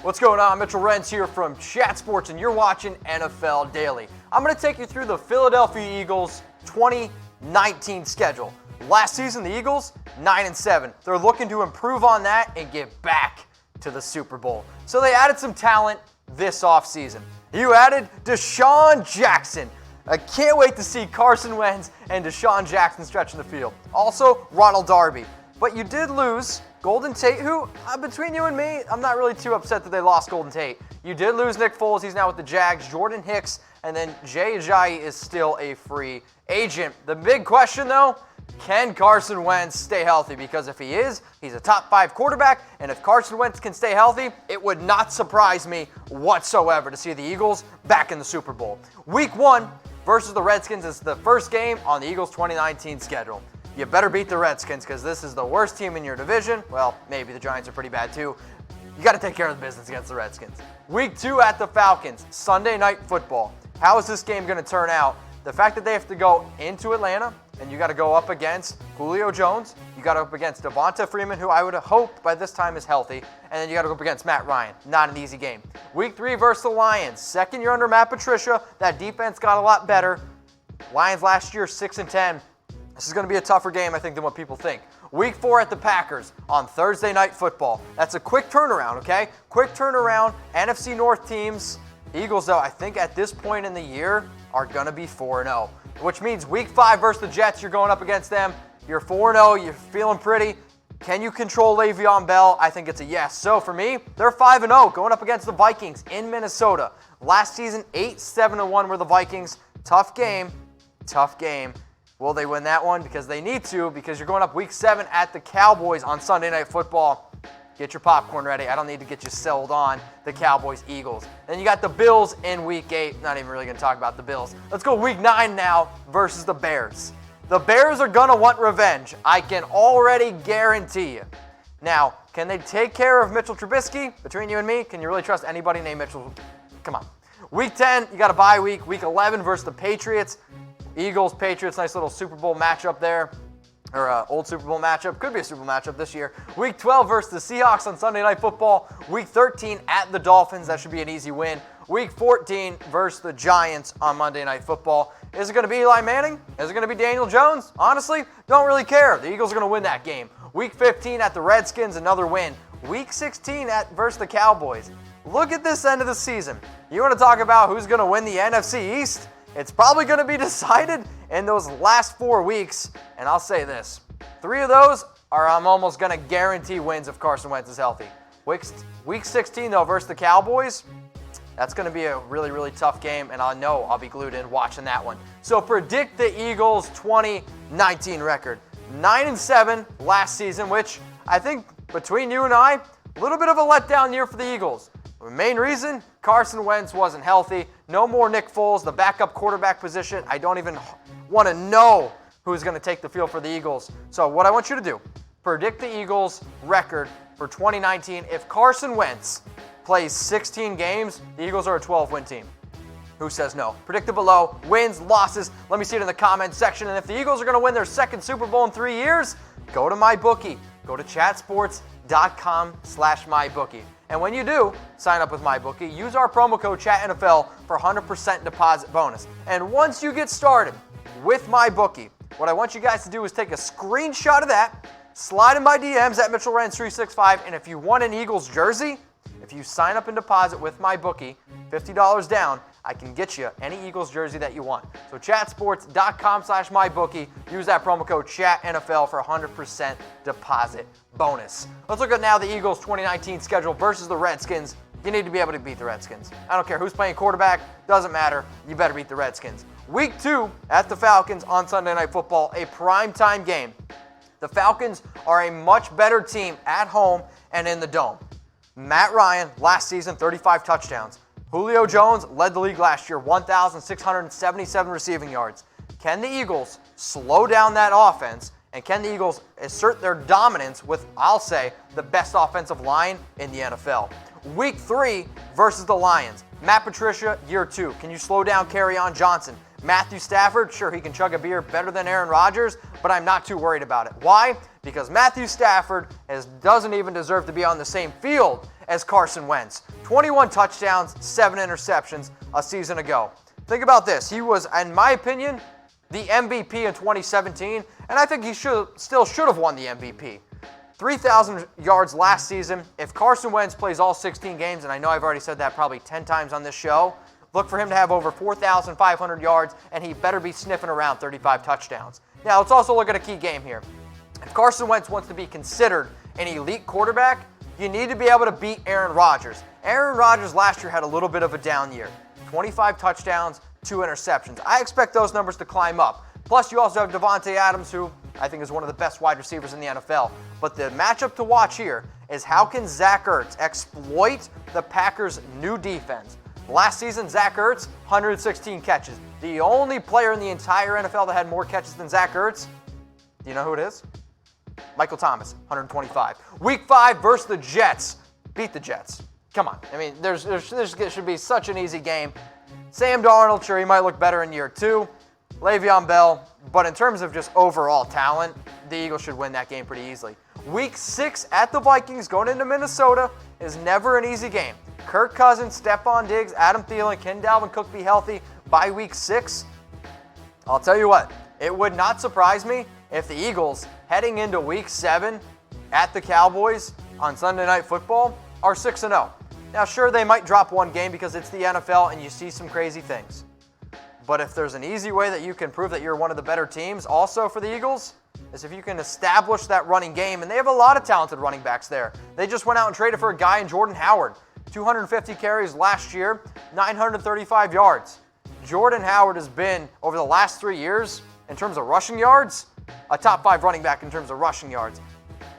What's going on? Mitchell Renz here from Chat Sports, and you're watching NFL Daily. I'm going to take you through the Philadelphia Eagles 2019 schedule. Last season, the Eagles, 9-7. They're looking to improve on that and get back to the Super Bowl. So they added some talent this offseason. You added Deshaun Jackson. I can't wait to see Carson Wentz and Deshaun Jackson stretching the field. Also, Ronald Darby. But you did lose Golden Tate, who, between you and me, I'm not really too upset that they lost Golden Tate. You did lose Nick Foles. He's now with the Jags. Jordan Hicks, and then Jay Ajayi is still a free agent. The big question, though, can Carson Wentz stay healthy? Because if he is, he's a top 5 quarterback, and if Carson Wentz can stay healthy, it would not surprise me whatsoever to see the Eagles back in the Super Bowl. Week 1 versus the Redskins is the first game on the Eagles 2019 schedule. You better beat the Redskins because this is the worst team in your division. Well, maybe the Giants are pretty bad too. You got to take care of the business against the Redskins. Week 2 at the Falcons, Sunday Night Football. How is this game going to turn out? The fact that they have to go into Atlanta and you got to go up against Julio Jones, you got to go up against Devonta Freeman, who I would have hoped by this time is healthy, and then you got to go up against Matt Ryan. Not an easy game. Week 3 versus the Lions. Second year under Matt Patricia. That defense got a lot better. Lions last year, 6-10. This is going to be a tougher game, I think, than what people think. Week 4 at the Packers on Thursday Night Football. That's a quick turnaround, okay? Quick turnaround. NFC North teams. Eagles, though, I think at this point in the year are going to be 4-0, which means Week 5 versus the Jets, you're going up against them. You're 4-0. You're feeling pretty. Can you control Le'Veon Bell? I think it's a yes. So for me, they're 5-0 going up against the Vikings in Minnesota. Last season, 8-7-1 were the Vikings. Tough game. Tough game. Will they win that one? Because they need to, because you're going up Week 7 at the Cowboys on Sunday Night Football. Get your popcorn ready. I don't need to get you sold on the Cowboys-Eagles. Then you got the Bills in Week 8. Not even really going to talk about the Bills. Let's go Week 9 now versus the Bears. The Bears are going to want revenge. I can already guarantee you. Now, can they take care of Mitchell Trubisky? Between you and me, can you really trust anybody named Mitchell? Come on. Week 10, you got a bye week. Week 11 versus the Patriots. Eagles, Patriots, nice little Super Bowl matchup there. Or old Super Bowl matchup. Could be a Super Bowl matchup this year. Week 12 versus the Seahawks on Sunday Night Football. Week 13 at the Dolphins. That should be an easy win. Week 14 versus the Giants on Monday Night Football. Is it going to be Eli Manning? Is it going to be Daniel Jones? Honestly, don't really care. The Eagles are going to win that game. Week 15 at the Redskins, another win. Week 16 versus the Cowboys. Look at this end of the season. You want to talk about who's going to win the NFC East? It's probably going to be decided in those last 4 weeks. And I'll say this. 3 of those are I'm almost going to guarantee wins if Carson Wentz is healthy. Week 16, though, versus the Cowboys, that's going to be a really, really tough game. And I know I'll be glued in watching that one. So predict the Eagles' 2019 record. 9-7 last season, which I think between you and I, a little bit of a letdown year for the Eagles. The main reason, Carson Wentz wasn't healthy. No more Nick Foles, the backup quarterback position. I don't even want to know who's going to take the field for the Eagles. So what I want you to do, predict the Eagles' record for 2019. If Carson Wentz plays 16 games, the Eagles are a 12-win team. Who says no? Predict it below. Wins, losses. Let me see it in the comments section. And if the Eagles are going to win their second Super Bowl in 3 years, go to MyBookie. Go to chatsports.com/MyBookie. And when you do sign up with MyBookie, use our promo code ChatNFL for 100% deposit bonus. And once you get started with MyBookie, what I want you guys to do is take a screenshot of that, slide in my DMs at Mitchell Renz 365, and if you want an Eagles jersey, if you sign up and deposit with MyBookie, $50 down, I can get you any Eagles jersey that you want. So chatsports.com/MyBookie. Use that promo code ChatNFL for 100% deposit bonus. Let's look at now the Eagles 2019 schedule versus the Redskins. You need to be able to beat the Redskins. I don't care who's playing quarterback. Doesn't matter. You better beat the Redskins. Week 2 at the Falcons on Sunday Night Football, a primetime game. The Falcons are a much better team at home and in the Dome. Matt Ryan, last season, 35 touchdowns. Julio Jones led the league last year, 1,677 receiving yards. Can the Eagles slow down that offense, and can the Eagles assert their dominance with, I'll say, the best offensive line in the NFL? Week 3 versus the Lions. Matt Patricia, year 2. Can you slow down Kerryon Johnson? Matthew Stafford, sure, he can chug a beer better than Aaron Rodgers, but I'm not too worried about it. Why? Because Matthew Stafford doesn't even deserve to be on the same field as Carson Wentz. 21 touchdowns, 7 interceptions a season ago. Think about this. He was, in my opinion, the MVP in 2017, and I think he still should have won the MVP. 3,000 yards last season. If Carson Wentz plays all 16 games, and I know I've already said that probably 10 times on this show, look for him to have over 4,500 yards, and he better be sniffing around 35 touchdowns. Now, let's also look at a key game here. If Carson Wentz wants to be considered an elite quarterback, you need to be able to beat Aaron Rodgers. Aaron Rodgers last year had a little bit of a down year. 25 touchdowns, 2 interceptions. I expect those numbers to climb up. Plus, you also have Davante Adams, who I think is one of the best wide receivers in the NFL. But the matchup to watch here is how can Zach Ertz exploit the Packers' new defense. Last season, Zach Ertz, 116 catches. The only player in the entire NFL that had more catches than Zach Ertz, do you know who it is? Michael Thomas, 125. Week 5 versus the Jets. Beat the Jets. Come on. I mean, there should be such an easy game. Sam Darnold, sure, he might look better in year 2. Le'Veon Bell. But in terms of just overall talent, the Eagles should win that game pretty easily. Week 6 at the Vikings, going into Minnesota, is never an easy game. Kirk Cousins, Stephon Diggs, Adam Thielen, can Dalvin Cook be healthy by week 6? I'll tell you what, it would not surprise me if the Eagles, heading into week 7 at the Cowboys on Sunday Night Football, are 6-0. Now, sure, they might drop one game because it's the NFL and you see some crazy things. But if there's an easy way that you can prove that you're one of the better teams also for the Eagles, is if you can establish that running game. And they have a lot of talented running backs there. They just went out and traded for a guy in Jordan Howard. 250 carries last year, 935 yards. Jordan Howard has been, over the last 3 years, in terms of rushing yards, a top 5 running back in terms of rushing yards.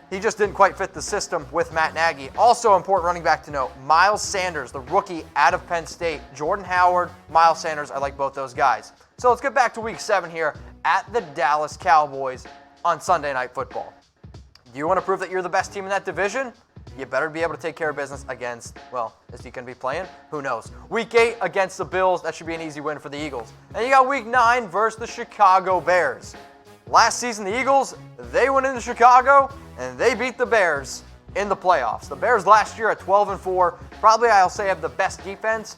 He just didn't quite fit the system with Matt Nagy. Also important running back to note, Miles Sanders, the rookie out of Penn State. Jordan Howard, Miles Sanders, I like both those guys. So let's get back to week 7 here at the Dallas Cowboys on Sunday Night Football. Do you want to prove that you're the best team in that division? You better be able to take care of business against, well, is he going to be playing? Who knows? Week 8 against the Bills, that should be an easy win for the Eagles. And you got week 9 versus the Chicago Bears. Last season, the Eagles, they went into Chicago and they beat the Bears in the playoffs. The Bears last year at 12-4, probably I'll say have the best defense.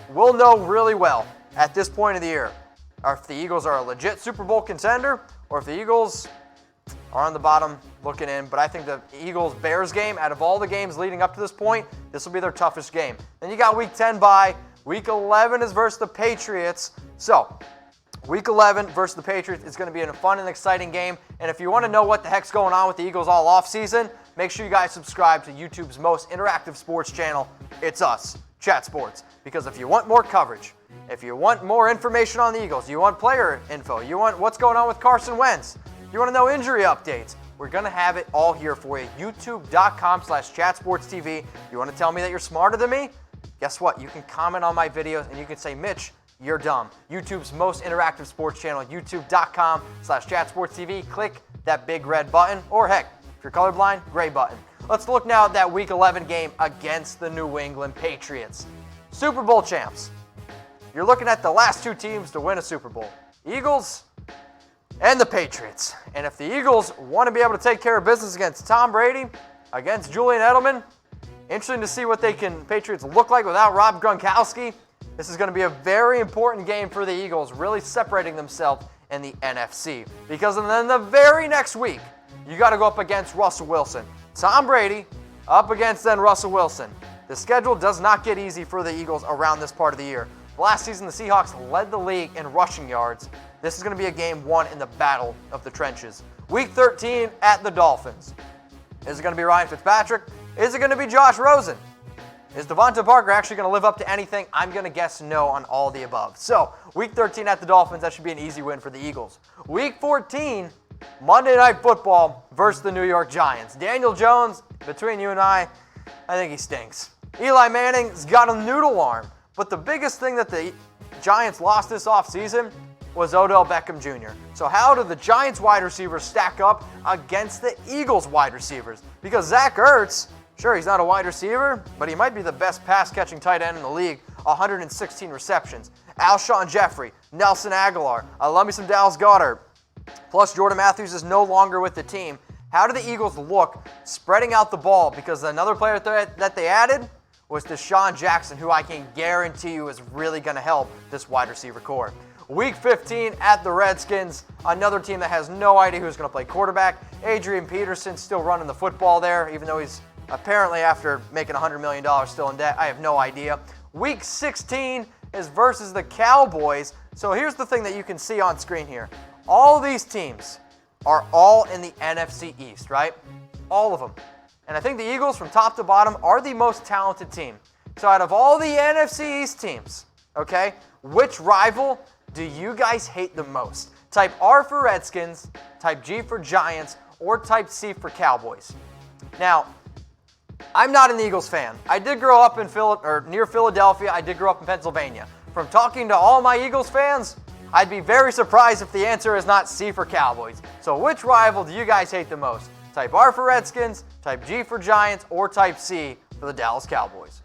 We'll know really well at this point of the year if the Eagles are a legit Super Bowl contender or if the Eagles are on the bottom looking in. But I think the Eagles-Bears game, out of all the games leading up to this point, this will be their toughest game. Then you got week 10 bye. Week 11 is versus the Patriots. So, week 11 versus the Patriots is going to be a fun and exciting game. And if you want to know what the heck's going on with the Eagles all offseason, make sure you guys subscribe to YouTube's most interactive sports channel. It's us, Chat Sports. Because if you want more coverage, if you want more information on the Eagles, you want player info, you want what's going on with Carson Wentz, you want to know injury updates, we're going to have it all here for you. YouTube.com/ChatSportsTV. You want to tell me that you're smarter than me? Guess what? You can comment on my videos and you can say, Mitch, you're dumb. YouTube's most interactive sports channel, youtube.com/ChatSportsTV. Click that big red button, or heck, if you're colorblind, gray button. Let's look now at that Week 11 game against the New England Patriots. Super Bowl champs. You're looking at the last 2 teams to win a Super Bowl. Eagles and the Patriots. And if the Eagles want to be able to take care of business against Tom Brady, against Julian Edelman, interesting to see what Patriots look like without Rob Gronkowski. This is going to be a very important game for the Eagles, really separating themselves in the NFC. Because then the very next week, you got to go up against Russell Wilson. Tom Brady up against then Russell Wilson. The schedule does not get easy for the Eagles around this part of the year. Last season, the Seahawks led the league in rushing yards. This is going to be a game won in the battle of the trenches. Week 13 at the Dolphins. Is it going to be Ryan Fitzpatrick? Is it going to be Josh Rosen? Is Devonta Parker actually going to live up to anything? I'm going to guess no on all the above. So, Week 13 at the Dolphins, that should be an easy win for the Eagles. Week 14, Monday Night Football versus the New York Giants. Daniel Jones, between you and I think he stinks. Eli Manning's got a noodle arm. But the biggest thing that the Giants lost this offseason was Odell Beckham Jr. So how do the Giants wide receivers stack up against the Eagles wide receivers? Because Zach Ertz, sure, he's not a wide receiver, but he might be the best pass-catching tight end in the league, 116 receptions. Alshon Jeffrey, Nelson Aguilar, I love me some Dallas Goedert. Plus, Jordan Matthews is no longer with the team. How do the Eagles look spreading out the ball? Because another player that they added was Deshaun Jackson, who I can guarantee you is really going to help this wide receiver core. Week 15 at the Redskins, another team that has no idea who's going to play quarterback. Adrian Peterson still running the football there, even though he's apparently, after making $100 million, still in debt. I have no idea. Week 16 is versus the Cowboys. So here's the thing that you can see on screen here. All these teams are all in the NFC East, right? All of them. And I think the Eagles, from top to bottom, are the most talented team. So out of all the NFC East teams, okay, which rival do you guys hate the most? Type R for Redskins, type G for Giants, or type C for Cowboys. Now, I'm not an Eagles fan. I did grow up in near Philadelphia. I did grow up in Pennsylvania. From talking to all my Eagles fans, I'd be very surprised if the answer is not C for Cowboys. So which rival do you guys hate the most? Type R for Redskins, type G for Giants, or type C for the Dallas Cowboys.